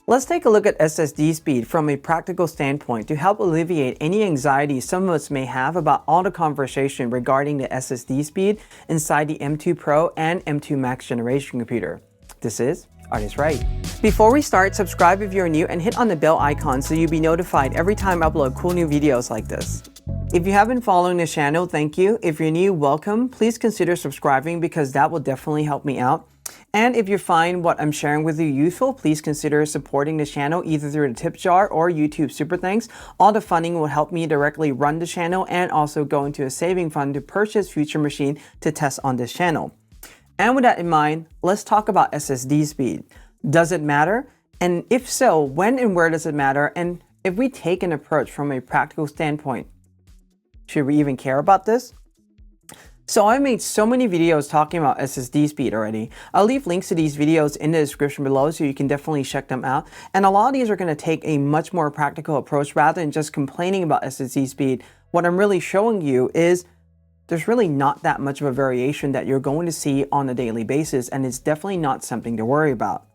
Let's take a look at SSD speed from a practical standpoint to help alleviate any anxiety some of us may have about all the conversation regarding the SSD speed inside the M2 Pro and M2 Max generation computer. This is ArtIsRight. Before we start, subscribe if you're new and hit on the bell icon so you'll be notified every time I upload cool new videos like this. If you have been following this channel, thank you. If you're new, welcome. Please consider subscribing because that will definitely help me out. And if you find what I'm sharing with you useful, please consider supporting the channel either through the tip jar or YouTube Super Thanks. All the funding will help me directly run the channel and also go into a saving fund to purchase future machine to test on this channel. And with that in mind, let's talk about SSD speed. Does it matter? And if so, when and where does it matter? And if we take an approach from a practical standpoint, should we even care about this? So I made so many videos talking about SSD speed already. I'll leave links to these videos in the description below so you can definitely check them out. And a lot of these are going to take a much more practical approach rather than just complaining about SSD speed. What I'm really showing you is there's really not that much of a variation that you're going to see on a daily basis, and it's definitely not something to worry about.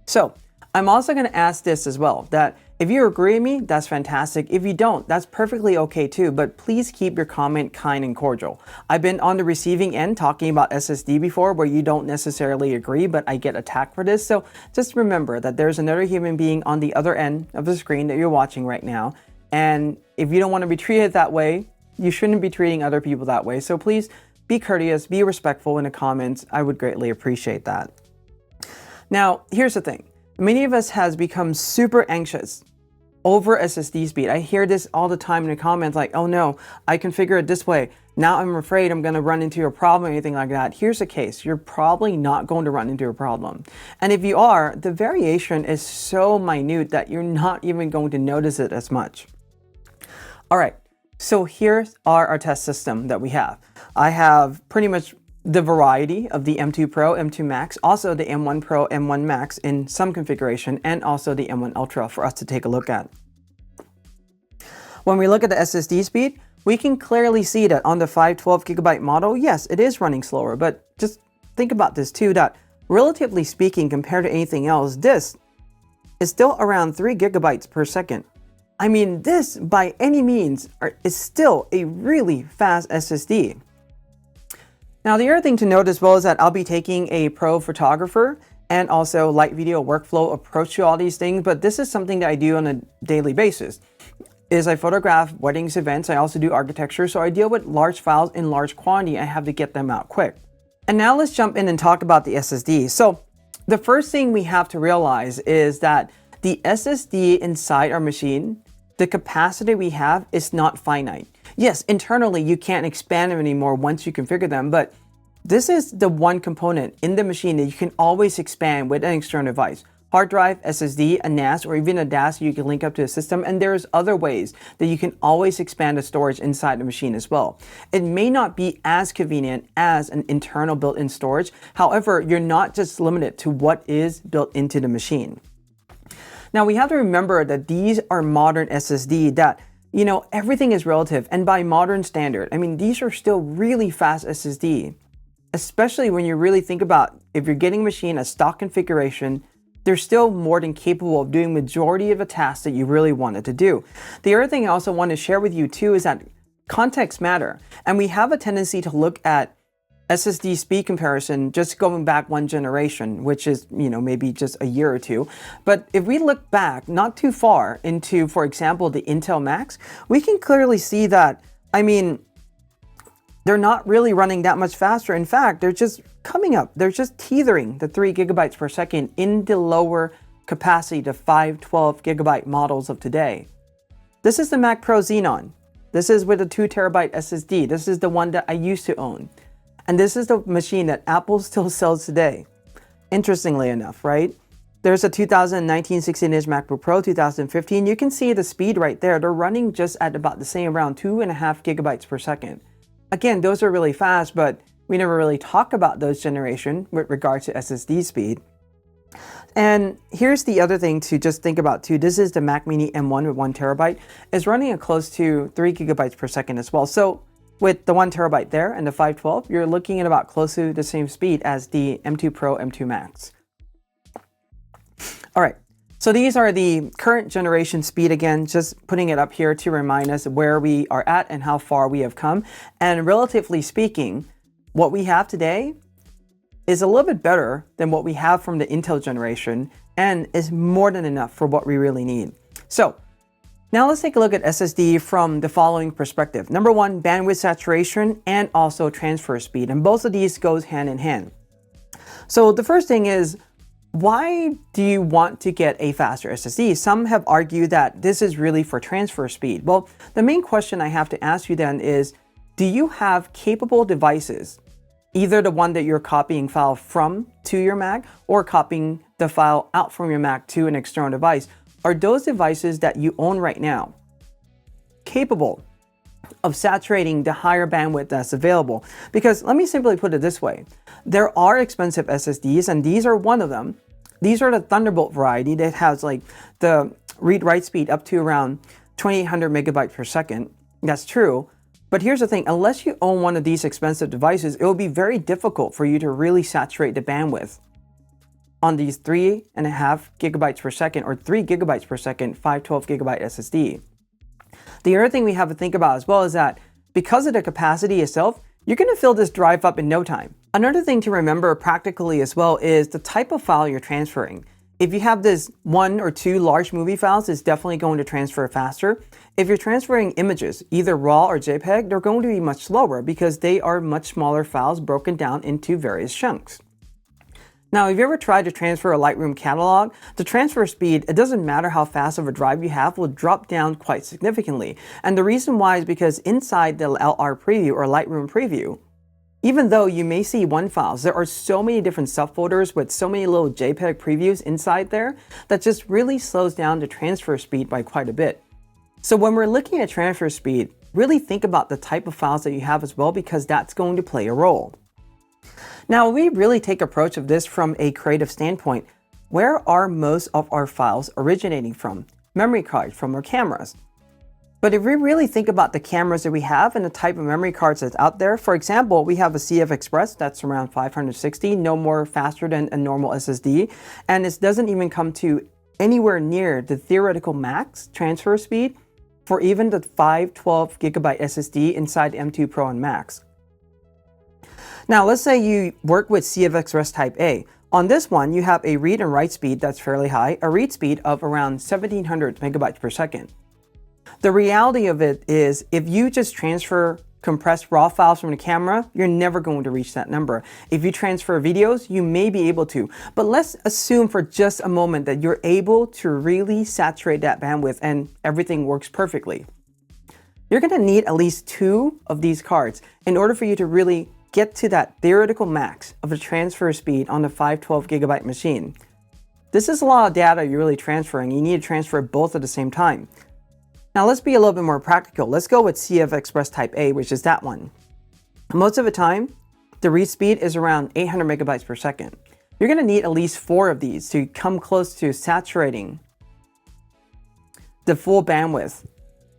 So I'm also going to ask this as well, that if you agree with me, that's fantastic. If you don't, that's perfectly okay too, but please keep your comment kind and cordial. I've been on the receiving end talking about SSD before where you don't necessarily agree, but I get attacked for this. So just remember that there's another human being on the other end of the screen that you're watching right now. And if you don't want to be treated that way, you shouldn't be treating other people that way. So please be courteous, be respectful in the comments. I would greatly appreciate that. Now, here's the thing. Many of us has become super anxious over SSD speed. I hear this all the time in the comments like, oh no, I configure it this way. Now I'm afraid I'm going to run into a problem or anything like that. Here's the case. You're probably not going to run into a problem. And if you are, the variation is so minute that you're not even going to notice it as much. All right. So here are our test system that we have. I have pretty much the variety of the M2 Pro, M2 Max, also the M1 Pro, M1 Max in some configuration, and also the M1 Ultra for us to take a look at. When we look at the SSD speed, we can clearly see that on the 512 gigabyte model, yes, it is running slower, but just think about this too, that relatively speaking, compared to anything else, this is still around 3 gigabytes per second. I mean, this by any means is still a really fast SSD. Now, the other thing to note as well is that I'll be taking a pro photographer and also light video workflow approach to all these things, but this is something that I do on a daily basis. I photograph weddings, events, I also do architecture, so I deal with large files in large quantity. I have to get them out quick. And now let's jump in and talk about the SSD. So the first thing we have to realize is that the SSD inside our machine, the capacity we have is not finite. Yes, internally you can't expand them anymore once you configure them, but this is the one component in the machine that you can always expand with an external device. Hard drive, SSD, a NAS, or even a DAS you can link up to the system, and there's other ways that you can always expand the storage inside the machine as well. It may not be as convenient as an internal built-in storage. However, you're not just limited to what is built into the machine. Now, we have to remember that these are modern SSD that, you know, everything is relative. And by modern standard, I mean, these are still really fast SSD, especially when you really think about if you're getting a machine a stock configuration, they're still more than capable of doing majority of the tasks that you really wanted to do. The other thing I also want to share with you too is that context matter. And we have a tendency to look at SSD speed comparison just going back one generation, which is, you know, maybe just a year or two. But if we look back not too far into, for example, the Intel Max, we can clearly see that, I mean, they're not really running that much faster. In fact, they're just coming up. They're just teetering the 3 gigabytes per second in the lower capacity, the 512 gigabyte models of today. This is the Mac Pro Xenon. This is with a 2 terabyte SSD. This is the one that I used to own. And this is the machine that Apple still sells today. Interestingly enough, right? There's a 2019 16-inch MacBook Pro, 2015. You can see the speed right there. They're running just at about the same, around 2.5 gigabytes per second. Again, those are really fast, but we never really talk about those generation with regards to SSD speed. And here's the other thing to just think about too. This is the Mac Mini M1 with 1 terabyte. It's running at close to 3 gigabytes per second as well. So with the 1 terabyte there and the 512, you're looking at about close to the same speed as the M2 Pro, M2 Max. All right, so these are the current generation speed again, just putting it up here to remind us where we are at and how far we have come. And relatively speaking, what we have today is a little bit better than what we have from the Intel generation and is more than enough for what we really need. So now let's take a look at SSD from the following perspective. Number one, bandwidth saturation and also transfer speed. And both of these goes hand in hand. So the first thing is, why do you want to get a faster SSD? Some have argued that this is really for transfer speed. Well, the main question I have to ask you then is, do you have capable devices, either the one that you're copying file from to your Mac or copying the file out from your Mac to an external device? Are those devices that you own right now capable of saturating the higher bandwidth that's available? Because let me simply put it this way. There are expensive SSDs, and these are one of them. These are the Thunderbolt variety that has like the read-write speed up to around 2800 megabytes per second. That's true. But here's the thing, unless you own one of these expensive devices, it will be very difficult for you to really saturate the bandwidth on these 3.5 gigabytes per second or 3 gigabytes per second 512 gigabyte SSD. The other thing we have to think about as well is that because of the capacity itself, you're going to fill this drive up in no time. Another thing to remember practically as well is the type of file you're transferring. If you have this 1 or 2 large movie files, it's definitely going to transfer faster. If you're transferring images, either RAW or JPEG, they're going to be much slower because they are much smaller files broken down into various chunks. Now, if you ever tried to transfer a Lightroom catalog, the transfer speed, it doesn't matter how fast of a drive you have, will drop down quite significantly. And the reason why is because inside the LR preview or Lightroom preview, even though you may see one files, there are so many different subfolders with so many little JPEG previews inside there that just really slows down the transfer speed by quite a bit. So when we're looking at transfer speed, really think about the type of files that you have as well, because that's going to play a role. Now, we really take approach of this from a creative standpoint. Where are most of our files originating from? Memory cards, from our cameras. But if we really think about the cameras that we have and the type of memory cards that's out there, for example, we have a CF Express that's around 560, no more faster than a normal SSD. And this doesn't even come to anywhere near the theoretical max transfer speed for even the 512 gigabyte SSD inside the M2 Pro and Max. Now, let's say you work with CF Express Type A. On this one, you have a read and write speed that's fairly high, a read speed of around 1700 megabytes per second. The reality of it is, if you just transfer compressed RAW files from the camera, you're never going to reach that number. If you transfer videos, you may be able to. But let's assume for just a moment that you're able to really saturate that bandwidth and everything works perfectly. You're going to need at least 2 of these cards in order for you to really get to that theoretical max of the transfer speed on the 512 gigabyte machine. This is a lot of data you're really transferring. You need to transfer both at the same time. Now let's be a little bit more practical. Let's go with CF Express Type A, which is that one. Most of the time, the read speed is around 800 megabytes per second. You're going to need at least 4 of these to come close to saturating the full bandwidth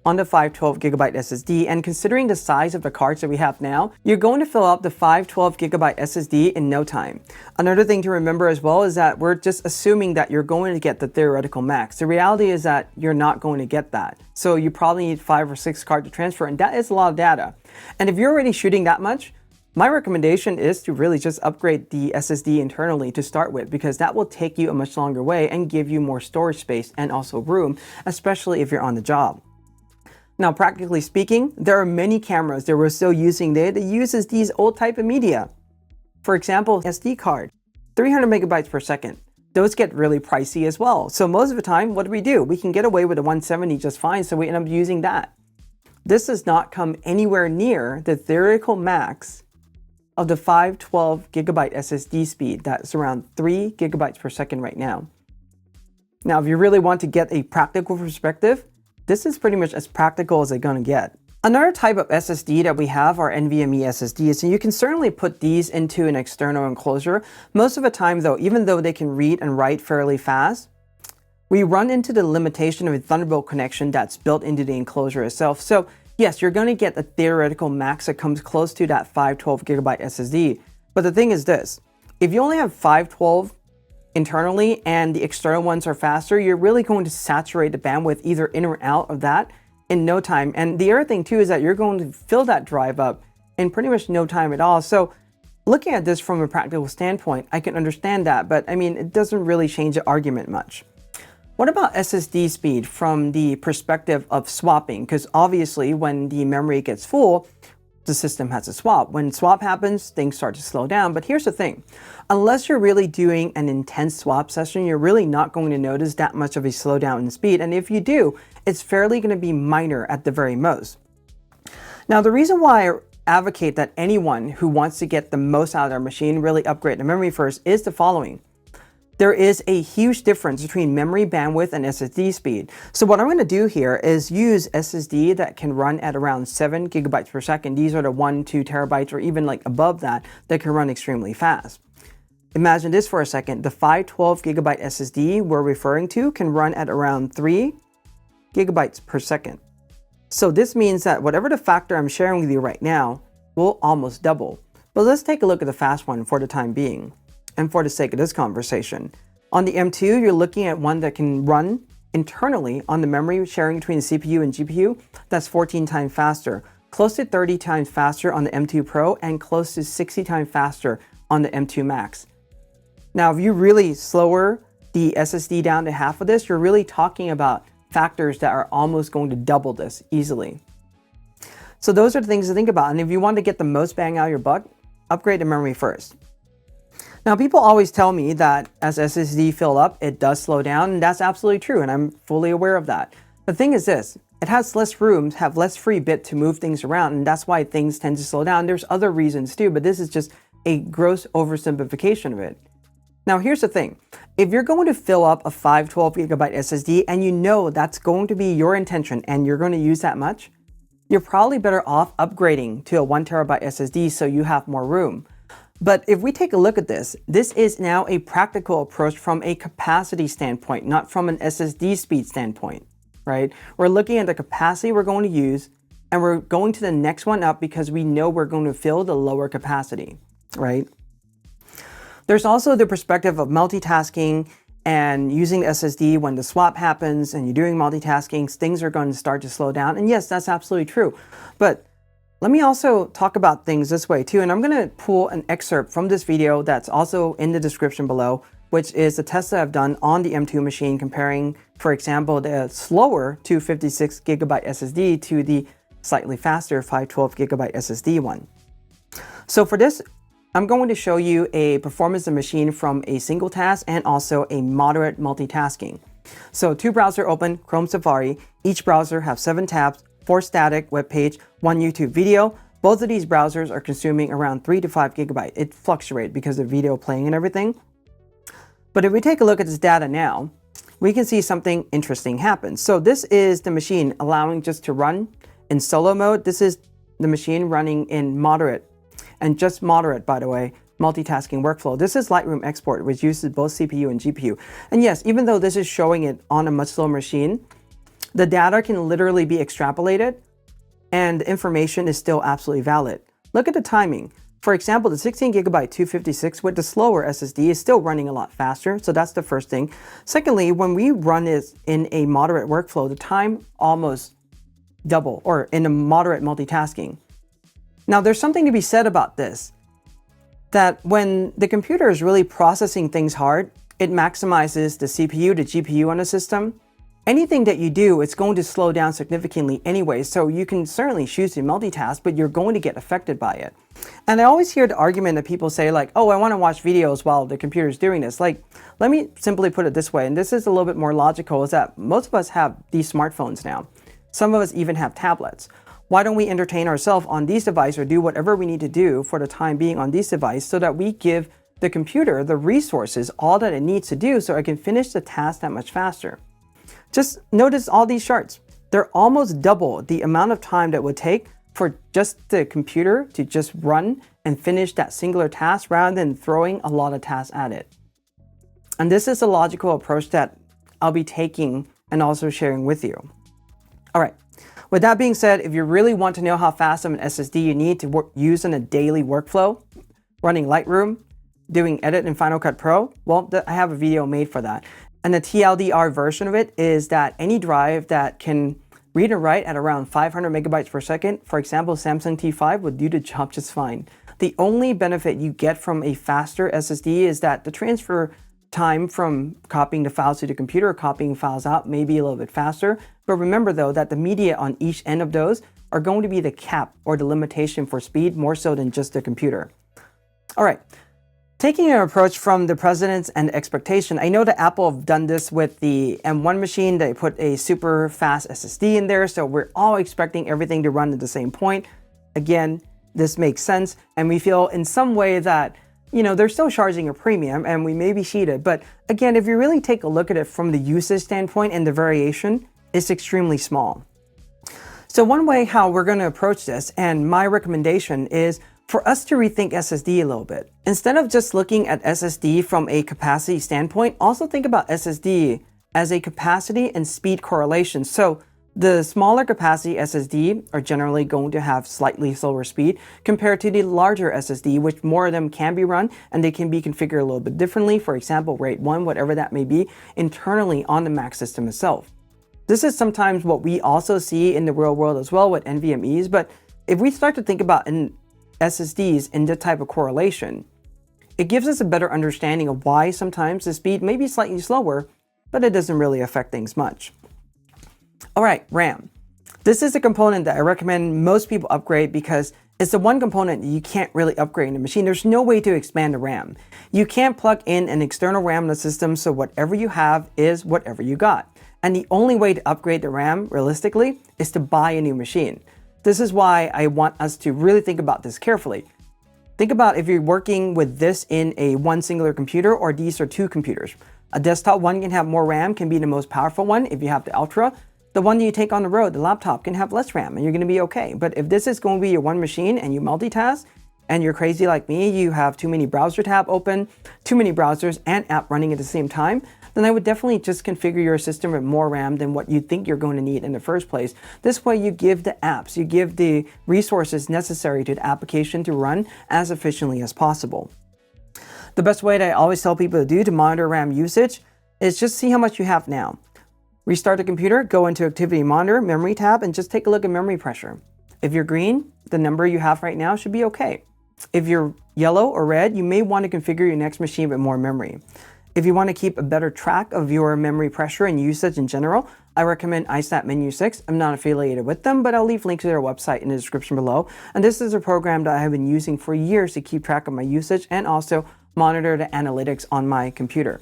on the 512 gigabyte SSD. And considering the size of the cards that we have now, you're going to fill up the 512 gigabyte SSD in no time. Another thing to remember as well is that we're just assuming that you're going to get the theoretical max. The reality is that you're not going to get that. So you probably need 5 or 6 cards to transfer, and that is a lot of data. And if you're already shooting that much, my recommendation is to really just upgrade the SSD internally to start with, because that will take you a much longer way and give you more storage space and also room, especially if you're on the job. Now, practically speaking, there are many cameras that we're still using today that uses these old type of media. For example, SD card, 300 megabytes per second. Those get really pricey as well. So most of the time, what do? We can get away with a 170 just fine, so we end up using that. This does not come anywhere near the theoretical max of the 512 gigabyte SSD speed. That's around 3 gigabytes per second right now. Now, if you really want to get a practical perspective, this is pretty much as practical as it's going to get. Another type of SSD that we have are NVMe SSDs, and you can certainly put these into an external enclosure. Most of the time though, even though they can read and write fairly fast, we run into the limitation of a Thunderbolt connection that's built into the enclosure itself. So yes, you're going to get a theoretical max that comes close to that 512 gigabyte SSD. But the thing is this, if you only have 512 internally and the external ones are faster, you're really going to saturate the bandwidth either in or out of that in no time. And the other thing too is that you're going to fill that drive up in pretty much no time at all. So looking at this from a practical standpoint, I can understand that, but I mean, it doesn't really change the argument much. What about SSD speed from the perspective of swapping? Because obviously when the memory gets full, the system has to swap. When swap happens, things start to slow down. But here's the thing, unless you're really doing an intense swap session, you're really not going to notice that much of a slowdown in speed. And if you do, it's fairly going to be minor at the very most. Now, the reason why I advocate that anyone who wants to get the most out of their machine really upgrade the memory first is the following. There is a huge difference between memory bandwidth and SSD speed. So what I'm going to do here is use SSD that can run at around 7 gigabytes per second. These are the 1-2 terabytes or even like above that can run extremely fast. Imagine this for a second. The 512 gigabyte SSD we're referring to can run at around 3 gigabytes per second. So this means that whatever the factor I'm sharing with you right now will almost double. But let's take a look at the fast one for the time being. And for the sake of this conversation, on the M2, you're looking at one that can run internally on the memory sharing between the CPU and GPU. That's 14 times faster, close to 30 times faster on the M2 Pro, and close to 60 times faster on the M2 Max. Now, if you really slower the SSD down to half of this, you're really talking about factors that are almost going to double this easily. So those are the things to think about. And if you want to get the most bang out of your buck, upgrade the memory first. Now, people always tell me that as SSD fill up, it does slow down, and that's absolutely true, and I'm fully aware of that. The thing is this, it has less room, have less free bit to move things around, and that's why things tend to slow down. There's other reasons too, but this is just a gross oversimplification of it. Now, here's the thing. If you're going to fill up a 512 gigabyte SSD and you know that's going to be your intention and you're going to use that much, you're probably better off upgrading to a 1 terabyte SSD so you have more room. But if we take a look at this is now a practical approach from a capacity standpoint, not from an SSD speed standpoint, right? We're looking at the capacity we're going to use, and we're going to the next one up because we know we're going to fill the lower capacity, right? There's also the perspective of multitasking and using the SSD when the swap happens and you're doing multitasking, things are going to start to slow down. And yes, that's absolutely true. But let me also talk about things this way too, and I'm going to pull an excerpt from this video that's also in the description below, which is the test that I've done on the M2 machine comparing, for example, the slower 256 gigabyte SSD to the slightly faster 512 gigabyte SSD one. So for this, I'm going to show you a performance of the machine from a single task and also a moderate multitasking. So 2 browsers open, Chrome, Safari. Each browser have 7 tabs, 4 static web page, 1 YouTube video. Both of these browsers are consuming around 3 to 5 gigabytes. It fluctuates because of video playing and everything. But if we take a look at this data now, we can see something interesting happen. So this is the machine allowing just to run in solo mode. This is the machine running in moderate, and just moderate, by the way, multitasking workflow. This is Lightroom export, which uses both CPU and GPU. And yes, even though this is showing it on a much slower machine, the data can literally be extrapolated and the information is still absolutely valid. Look at the timing. For example, the 16 gigabyte 256 with the slower SSD is still running a lot faster. So that's the first thing. Secondly, when we run it in a moderate workflow, the time almost double, or in a moderate multitasking. Now, there's something to be said about this, that when the computer is really processing things hard, it maximizes the CPU, the GPU on the system. Anything that you do, it's going to slow down significantly anyway, so you can certainly choose to multitask, but you're going to get affected by it. And I always hear the argument that people say like, oh, I want to watch videos while the computer's doing this. Like, let me simply put it this way, and this is a little bit more logical, is that most of us have these smartphones now. Some of us even have tablets. Why don't we entertain ourselves on these devices or do whatever we need to do for the time being on these devices so that we give the computer the resources, all that it needs to do so it can finish the task that much faster. Just notice all these charts. They're almost double the amount of time that would take for just the computer to just run and finish that singular task rather than throwing a lot of tasks at it. And this is a logical approach that I'll be taking and also sharing with you. All right. With that being said, if you really want to know how fast of an SSD you need to use in a daily workflow, running Lightroom, doing edit in Final Cut Pro, well, I have a video made for that. And the TLDR version of it is that any drive that can read and write at around 500 megabytes per second, for example, Samsung T5 would do the job just fine. The only benefit you get from a faster SSD is that the transfer time from copying the files to the computer or copying files out may be a little bit faster. But remember though that the media on each end of those are going to be the cap or the limitation for speed more so than just the computer. All right, taking an approach from the precedence and expectation, I know that Apple have done this with the M1 machine. They put a super fast SSD in there, so we're all expecting everything to run at the same point. Again, this makes sense, and we feel in some way that they're still charging a premium and we may be cheated. But again, if you really take a look at it from the usage standpoint and the variation, it's extremely small. So one way how we're going to approach this, and my recommendation, is for us to rethink SSD a little bit. Instead of just looking at SSD from a capacity standpoint, also think about SSD as a capacity and speed correlation. So the smaller capacity SSD are generally going to have slightly slower speed compared to the larger SSD, which more of them can be run and they can be configured a little bit differently. For example, RAID 1, whatever that may be, internally on the Mac system itself. This is sometimes what we also see in the real world as well with NVMEs, but if we start to think about SSDs in this type of correlation, it gives us a better understanding of why sometimes the speed may be slightly slower, but it doesn't really affect things much. All right, RAM. This is a component that I recommend most people upgrade because it's the one component that you can't really upgrade in the machine. There's no way to expand the RAM. You can't plug in an external RAM in the system, so whatever you have is whatever you got. And the only way to upgrade the RAM, realistically, is to buy a new machine. This is why I want us to really think about this carefully. Think about if you're working with this in one singular computer or these are two computers. A desktop one can have more RAM, can be the most powerful one if you have the Ultra. The one that you take on the road, the laptop, can have less RAM and you're going to be okay. But if this is going to be your one machine and you multitask and you're crazy like me, you have too many browser tabs open, too many browsers and app running at the same time, then I would definitely just configure your system with more RAM than what you think you're going to need in the first place. This way you give the apps, you give the resources necessary to the application to run as efficiently as possible. The best way that I always tell people to do to monitor RAM usage is just see how much you have now. Restart the computer, go into Activity Monitor, Memory tab, and just take a look at memory pressure. If you're green, the number you have right now should be okay. If you're yellow or red, you may want to configure your next machine with more memory. If you want to keep a better track of your memory pressure and usage in general, I recommend iSnap Menu 6. I'm not affiliated with them, but I'll leave links to their website in the description below. And this is a program that I have been using for years to keep track of my usage and also monitor the analytics on my computer.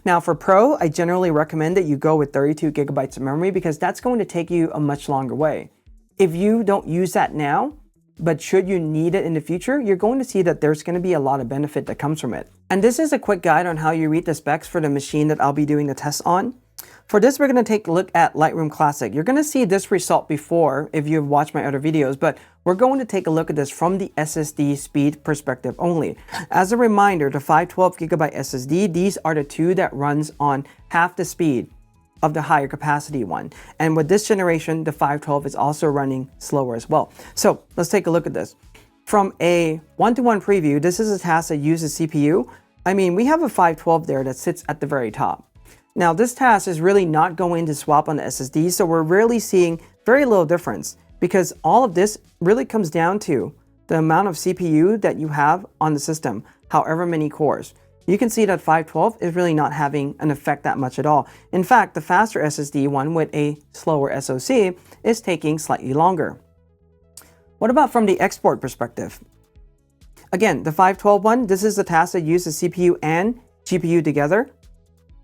Now for Pro, I generally recommend that you go with 32 gigabytes of memory because that's going to take you a much longer way. If you don't use that now, but should you need it in the future, you're going to see that there's going to be a lot of benefit that comes from it. And this is a quick guide on how you read the specs for the machine that I'll be doing the test on. For this, we're going to take a look at Lightroom Classic. You're going to see this result before if you've watched my other videos, but we're going to take a look at this from the SSD speed perspective only. As a reminder, the 512 gigabyte SSD, these are the two that runs on half the speed of the higher capacity one. And with this generation, the 512 is also running slower as well. So let's take a look at this. From a one-to-one preview, this is a task that uses CPU. I mean, we have a 512 there that sits at the very top. Now this task is really not going to swap on the SSD, so we're really seeing very little difference because all of this really comes down to the amount of CPU that you have on the system, however many cores. You can see that 512 is really not having an effect that much at all. In fact, the faster SSD one with a slower SoC is taking slightly longer. What about from the export perspective? Again, the 512 one, this is a task that uses CPU and GPU together.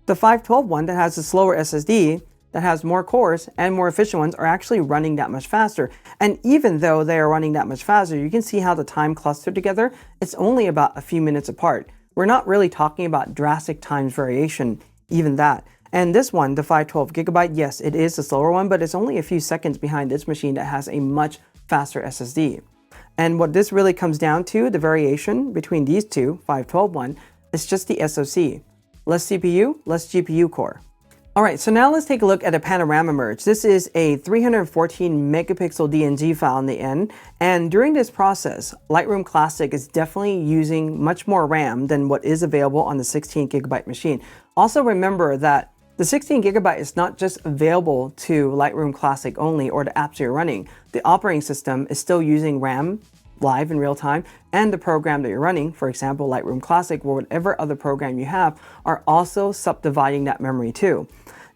The 512 one that has a slower SSD, that has more cores and more efficient ones are actually running that much faster. And even though they are running that much faster, you can see how the time clustered together, it's only about a few minutes apart. We're not really talking about drastic times variation, even that. And this one, the 512 gigabyte, yes, it is a slower one, but it's only a few seconds behind this machine that has a much faster SSD. And what this really comes down to, the variation between these two, 512 one, is just the SoC. Less CPU, less GPU core. All right, so now let's take a look at a panorama merge. This is a 314 megapixel DNG file in the end, and during this process, Lightroom Classic is definitely using much more RAM than what is available on the 16 gigabyte machine. Also remember that the 16 gigabyte is not just available to Lightroom Classic only or the apps you're running. The operating system is still using RAM live in real time, and the program that you're running, for example, Lightroom Classic or whatever other program you have, are also subdividing that memory too.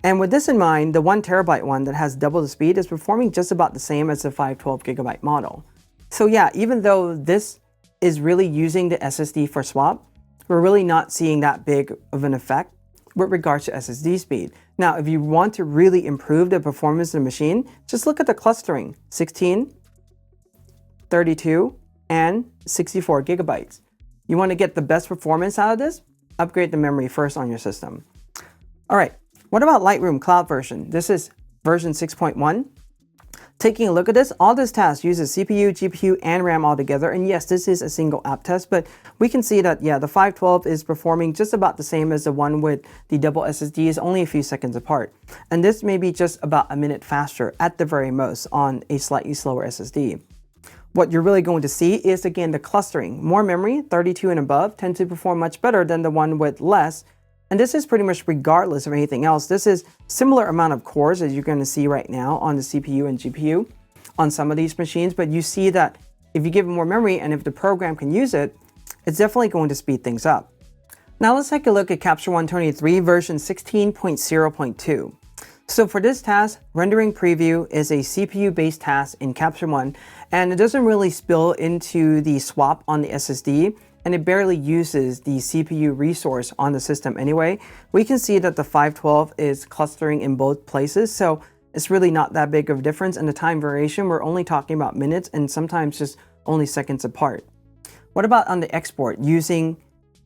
And with this in mind, the 1 terabyte one that has double the speed is performing just about the same as the 512 gigabyte model. So yeah, even though this is really using the SSD for swap, we're really not seeing that big of an effect with regards to SSD speed. Now, if you want to really improve the performance of the machine, just look at the clustering: 16, 32, and 64 gigabytes. You want to get the best performance out of this? Upgrade the memory first on your system. All right, what about Lightroom Cloud version? This is version 6.1. Taking a look at this, all this task uses CPU, GPU, and RAM all together. And yes, this is a single app test, but we can see that, yeah, the 512 is performing just about the same as the one with the double SSDs, only a few seconds apart. And this may be just about a minute faster at the very most on a slightly slower SSD. What you're really going to see is, again, the clustering. More memory, 32 and above, tend to perform much better than the one with less. And this is pretty much regardless of anything else. This is similar amount of cores as you're going to see right now on the CPU and GPU on some of these machines. But you see that if you give it more memory and if the program can use it, it's definitely going to speed things up. Now let's take a look at Capture One 23 version 16.0.2. So for this task, rendering preview is a CPU-based task in Capture One, and it doesn't really spill into the swap on the SSD, and it barely uses the CPU resource on the system anyway. We can see that the 512 is clustering in both places, so it's really not that big of a difference. And the time variation, we're only talking about minutes and sometimes just only seconds apart. What about on the export using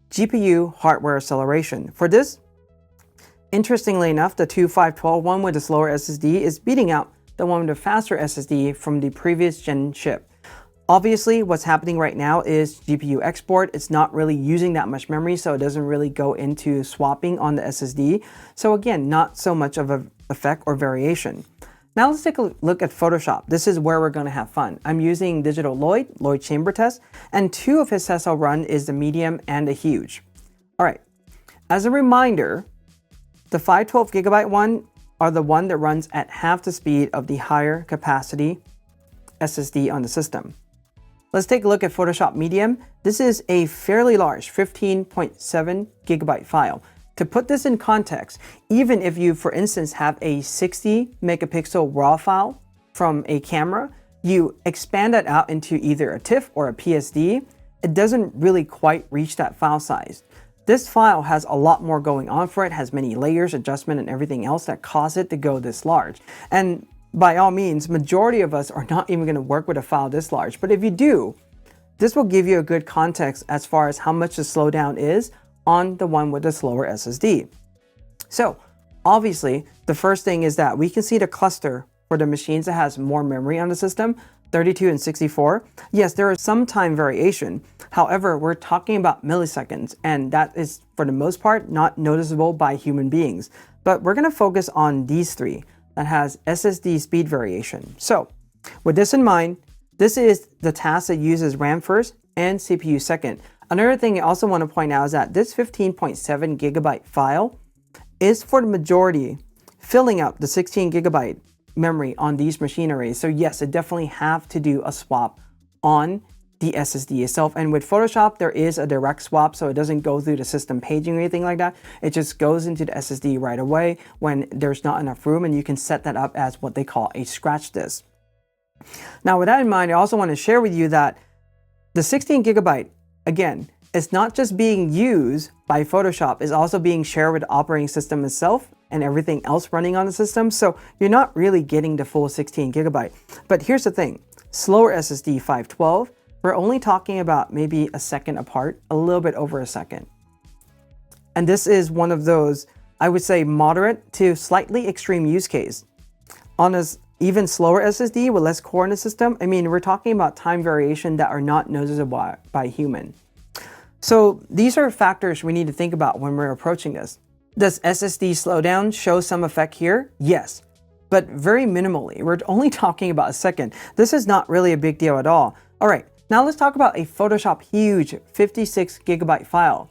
GPU hardware acceleration? For this, interestingly enough, the 512 one with the slower SSD is beating out the one with the faster SSD from the previous gen chip. Obviously, what's happening right now is GPU export. It's not really using that much memory, so it doesn't really go into swapping on the SSD. So again, not so much of an effect or variation. Now let's take a look at Photoshop. This is where we're going to have fun. I'm using Digital Lloyd chamber test, and 2 of his tests I'll run is the medium and the huge. All right, as a reminder, the 512 gigabyte one are the one that runs at half the speed of the higher capacity SSD on the system. Let's take a look at Photoshop Medium. This is a fairly large 15.7 gigabyte file. To put this in context, even if you, for instance, have a 60 megapixel RAW file from a camera, you expand that out into either a TIFF or a PSD, it doesn't really quite reach that file size. This file has a lot more going on for it, has many layers, adjustment, and everything else that cause it to go this large. And by all means, majority of us are not even going to work with a file this large. But if you do, this will give you a good context as far as how much the slowdown is on the one with the slower SSD. So obviously, the first thing is that we can see the cluster for the machines that has more memory on the system, 32 and 64. Yes, there is some time variation. However, we're talking about milliseconds, and that is, for the most part, not noticeable by human beings. But we're going to focus on these 3. That has SSD speed variation. So with this in mind, this is the task that uses RAM first and CPU second. Another thing I also want to point out is that this 15.7 gigabyte file is for the majority filling up the 16 gigabyte memory on these machine arrays. So yes, it definitely have to do a swap on the SSD itself. And with Photoshop, there is a direct swap, so it doesn't go through the system paging or anything like that. It just goes into the SSD right away when there's not enough room, and you can set that up as what they call a scratch disk. Now, with that in mind, I also want to share with you that the 16 gigabyte, again, it's not just being used by Photoshop, it's also being shared with the operating system itself and everything else running on the system. So you're not really getting the full 16 gigabyte. But here's the thing, slower SSD 512, we're only talking about maybe a second apart, a little bit over a second. And this is one of those, I would say, moderate to slightly extreme use case. On a even slower SSD with less core in the system, I mean, we're talking about time variation that are not noticeable by human. So these are factors we need to think about when we're approaching this. Does SSD slowdown show some effect here? Yes, but very minimally. We're only talking about a second. This is not really a big deal at all. All right, now let's talk about a Photoshop huge 56 gigabyte file.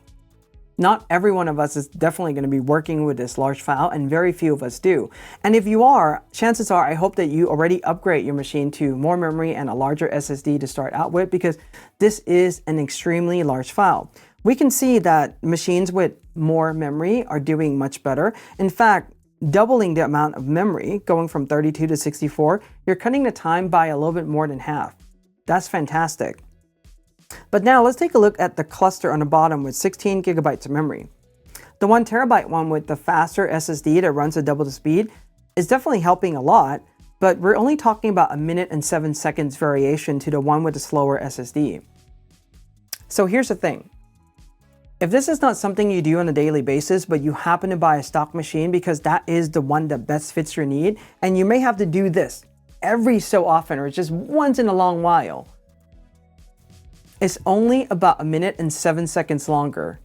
Not every one of us is definitely going to be working with this large file, and very few of us do. And if you are, chances are I hope that you already upgrade your machine to more memory and a larger SSD to start out with, because this is an extremely large file. We can see that machines with more memory are doing much better. In fact, doubling the amount of memory, going from 32 to 64, you're cutting the time by a little bit more than half. That's fantastic. But now let's take a look at the cluster on the bottom with 16 gigabytes of memory. The 1 terabyte one with the faster SSD that runs at double the speed is definitely helping a lot, but we're only talking about a minute and 7 seconds variation to the one with the slower SSD. So here's the thing. If this is not something you do on a daily basis, but you happen to buy a stock machine because that is the one that best fits your need, and you may have to do this every so often or just once in a long while, it's only about a minute and 7 seconds longer.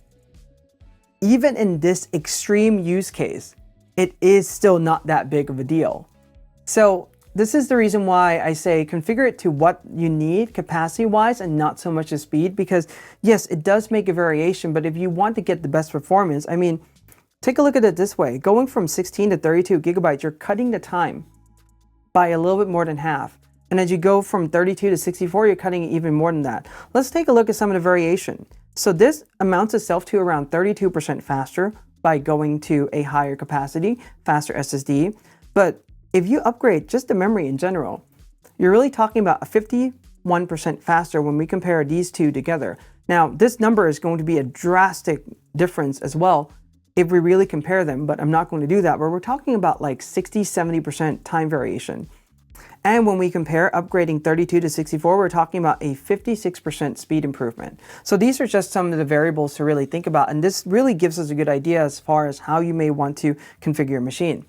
Even in this extreme use case, it is still not that big of a deal. So this is the reason why I say configure it to what you need capacity-wise and not so much the speed, because yes, it does make a variation, but if you want to get the best performance, I mean, take a look at it this way. Going from 16 to 32 gigabytes, you're cutting the time by a little bit more than half. And as you go from 32 to 64, you're cutting even more than that. Let's take a look at some of the variation. So this amounts itself to around 32% faster by going to a higher capacity, faster SSD. But if you upgrade just the memory in general, you're really talking about a 51% faster when we compare these two together. Now, this number is going to be a drastic difference as well if we really compare them, but I'm not going to do that. But we're talking about like 60-70% time variation. And when we compare upgrading 32 to 64, we're talking about a 56% speed improvement. So these are just some of the variables to really think about. And this really gives us a good idea as far as how you may want to configure your machine.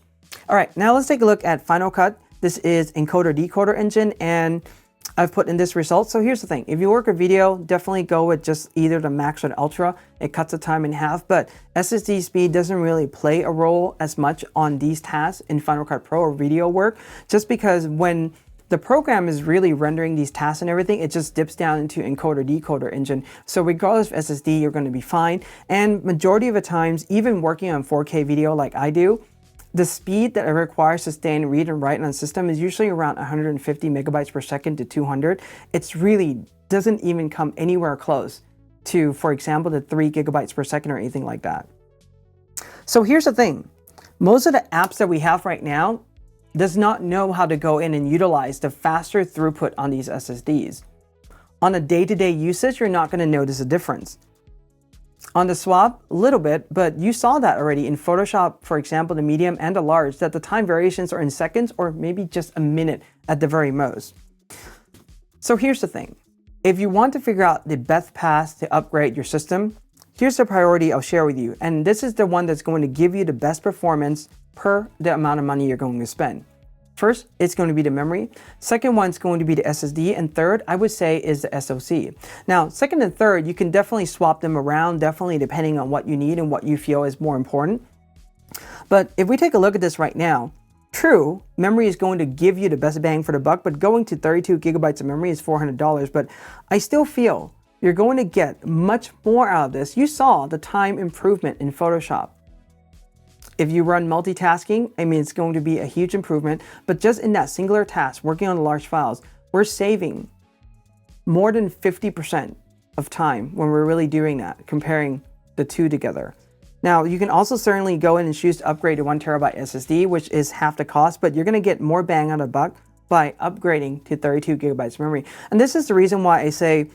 All right, now let's take a look at Final Cut. This is encoder decoder engine, and I've put in this result. So here's the thing. If you work with video, definitely go with just either the Max or the Ultra. It cuts the time in half, but SSD speed doesn't really play a role as much on these tasks in Final Cut Pro or video work, just because when the program is really rendering these tasks and everything, it just dips down into encoder decoder engine. So regardless of SSD, you're going to be fine. And majority of the times, even working on 4K video like I do, the speed that it requires to stay and read and write on a system is usually around 150 megabytes per second to 200. It's really doesn't even come anywhere close to, for example, the 3 gigabytes per second or anything like that. So here's the thing. Most of the apps that we have right now does not know how to go in and utilize the faster throughput on these SSDs. On a day-to-day usage, you're not going to notice a difference. On the swap, a little bit, but you saw that already in Photoshop, for example, the medium and the large, that the time variations are in seconds or maybe just a minute at the very most. So here's the thing. If you want to figure out the best path to upgrade your system, here's the priority I'll share with you. And this is the one that's going to give you the best performance per the amount of money you're going to spend. First, it's going to be the memory. Second one's going to be the SSD. And third, I would say, is the SoC. Now, second and third, you can definitely swap them around, definitely depending on what you need and what you feel is more important. But if we take a look at this right now, true, memory is going to give you the best bang for the buck, but going to 32 gigabytes of memory is $400. But I still feel you're going to get much more out of this. You saw the time improvement in Photoshop. If you run multitasking, I mean, it's going to be a huge improvement, but just in that singular task, working on the large files, we're saving more than 50% of time when we're really doing that, comparing the two together. Now, you can also certainly go in and choose to upgrade to 1 terabyte SSD, which is half the cost, but you're going to get more bang out of the buck by upgrading to 32 gigabytes of memory. And this is the reason why I say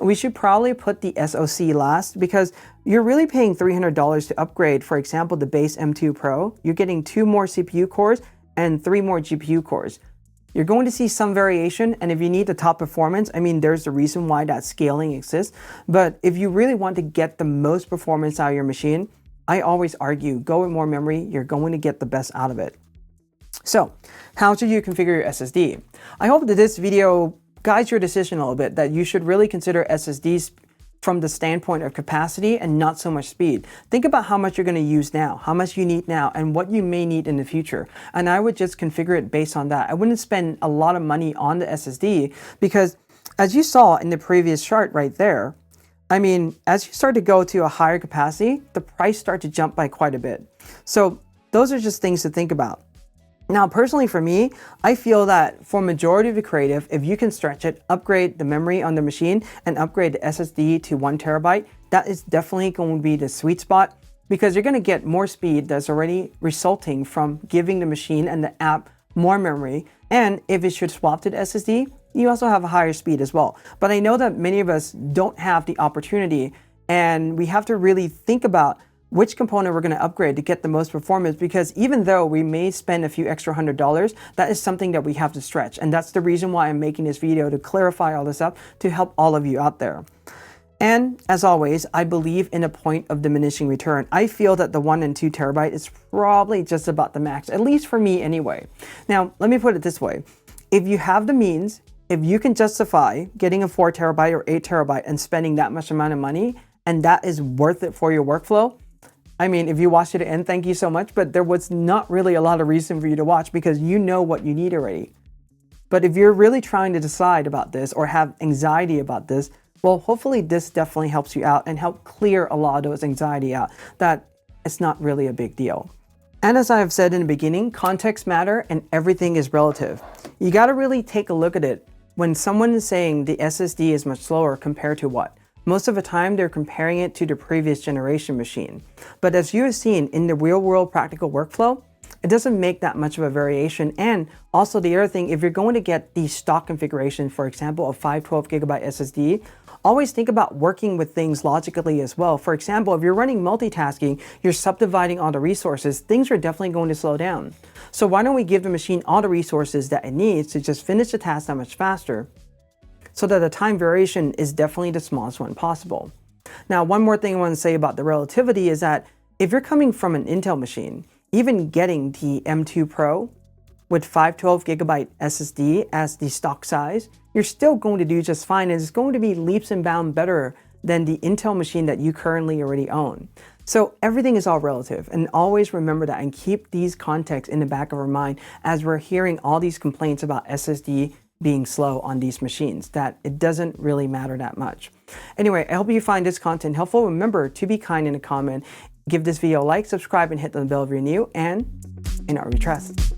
we should probably put the SoC last, because you're really paying $300 to upgrade, for example, the base M2 Pro. You're getting 2 more CPU cores and 3 more GPU cores. You're going to see some variation, and if you need the top performance, I mean, there's the reason why that scaling exists. But if you really want to get the most performance out of your machine, I always argue, go with more memory, you're going to get the best out of it. So, how should you configure your SSD? I hope that this video guides your decision a little bit, that you should really consider SSDs from the standpoint of capacity and not so much speed. Think about how much you're going to use now, how much you need now, and what you may need in the future. And I would just configure it based on that. I wouldn't spend a lot of money on the SSD because, as you saw in the previous chart right there, I mean, as you start to go to a higher capacity, the price starts to jump by quite a bit. So those are just things to think about. Now, personally for me, I feel that for majority of the creative, if you can stretch it, upgrade the memory on the machine and upgrade the SSD to 1 terabyte, that is definitely going to be the sweet spot because you're going to get more speed that's already resulting from giving the machine and the app more memory. And if it should swap to the SSD, you also have a higher speed as well. But I know that many of us don't have the opportunity, and we have to really think about which component we're going to upgrade to get the most performance, because even though we may spend a few extra $100, that is something that we have to stretch. And that's the reason why I'm making this video, to clarify all this up, to help all of you out there. And as always, I believe in a point of diminishing return. I feel that the 1 and 2 terabyte is probably just about the max, at least for me anyway. Now, let me put it this way. If you have the means, if you can justify getting a 4 terabyte or 8 terabyte and spending that much amount of money, and that is worth it for your workflow, I mean, if you watched it to the end, thank you so much, but there was not really a lot of reason for you to watch because you know what you need already. But if you're really trying to decide about this or have anxiety about this, well, hopefully this definitely helps you out and help clear a lot of those anxiety out, that it's not really a big deal. And as I have said in the beginning, context matter and everything is relative. You got to really take a look at it. When someone is saying the SSD is much slower compared to what? Most of the time, they're comparing it to the previous generation machine. But as you have seen in the real-world practical workflow, it doesn't make that much of a variation. And also the other thing, if you're going to get the stock configuration, for example, a 512 gigabyte SSD, always think about working with things logically as well. For example, if you're running multitasking, you're subdividing all the resources, things are definitely going to slow down. So why don't we give the machine all the resources that it needs to just finish the task that much faster, so that the time variation is definitely the smallest one possible. Now, one more thing I want to say about the relativity is that if you're coming from an Intel machine, even getting the M2 Pro with 512 gigabyte SSD as the stock size, you're still going to do just fine, and it's going to be leaps and bounds better than the Intel machine that you currently already own. So everything is all relative, and always remember that and keep these contexts in the back of our mind as we're hearing all these complaints about SSD being slow on these machines, that it doesn't really matter that much. Anyway, I hope you find this content helpful. Remember to be kind in a comment, give this video a like, subscribe, and hit the bell if you're new, and in art we trust.